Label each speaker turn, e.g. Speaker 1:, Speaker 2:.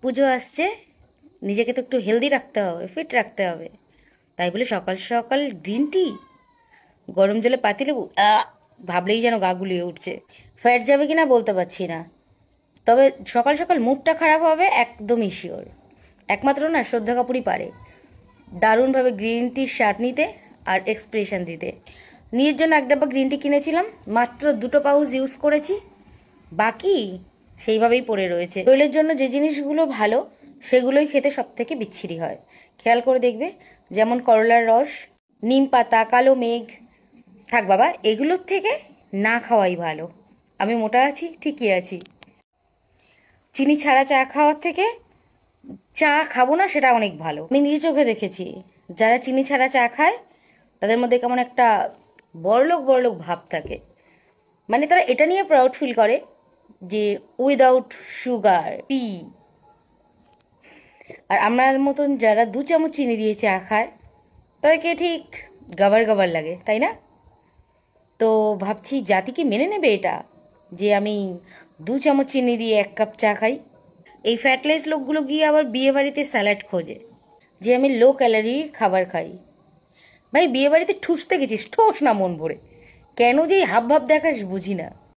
Speaker 1: পুজো আসছে, নিজেকে তো একটু হেলদি রাখতে হবে, ফিট রাখতে হবে। তাই বলে সকাল সকাল গ্রিন টি, গরম জলে পাতিলেবু, ভাবলেই যেন গা গুলিয়ে উঠছে। ফ্যাট যাবে কিনা বলতে পারছি না, তবে সকাল সকাল মুডটা খারাপ হবে একদমই শিওর। একমাত্র না শ্রদ্ধা কাপুরই পারে দারুণভাবে গ্রিন টির স্বাদ নিতে আর এক্সপ্রেশন দিতে। নিজের জন্য এক ডাব্বা গ্রিন টি কিনেছিলাম, মাত্র 2 পাউচ ইউজ করেছি, বাকি সেইভাবেই পড়ে রয়েছে। শরীরের জন্য যে জিনিসগুলো ভালো সেগুলোই খেতে সব থেকে বিচ্ছিরি হয়। খেয়াল করে দেখবে, যেমন করলার রস, নিম পাতা, কালো মেঘ। থাক বাবা, এগুলোর থেকে না খাওয়াই ভালো। আমি মোটা আছি, ঠিকই আছি। চিনি ছাড়া চা খাওয়ার থেকে চা খাবো না সেটা অনেক ভালো। আমি নিজে চোখে দেখেছি, যারা চিনি ছাড়া চা খায় তাদের মধ্যে কেমন একটা বড়লোক বড়লোক ভাব থাকে। মানে তারা এটা নিয়ে প্রাউড ফিল করে যে উইদাউট সুগার টি। আর আমার মতন যারা 2 চামচ চিনি দিয়ে চা খায় তাদেরকে ঠিক গাবার গাবার লাগে, তাই না? তো ভাবছি জাতি কি মেনে নেবে এটা, যে আমি 2 চামচ চিনি দিয়ে 1 কাপ চা খাই? এই ফ্যাটলেস লোকগুলো গিয়ে আবার বিয়ে বাড়িতে স্যালাড খোঁজে যে আমি লো ক্যালোরির খাবার খাই। ভাই, বিয়ে বাড়িতে ঠুসতে গেছিস, ঠোস না মন ভরে। কেন যে এই হাব ভাব দেখাস বুঝি না।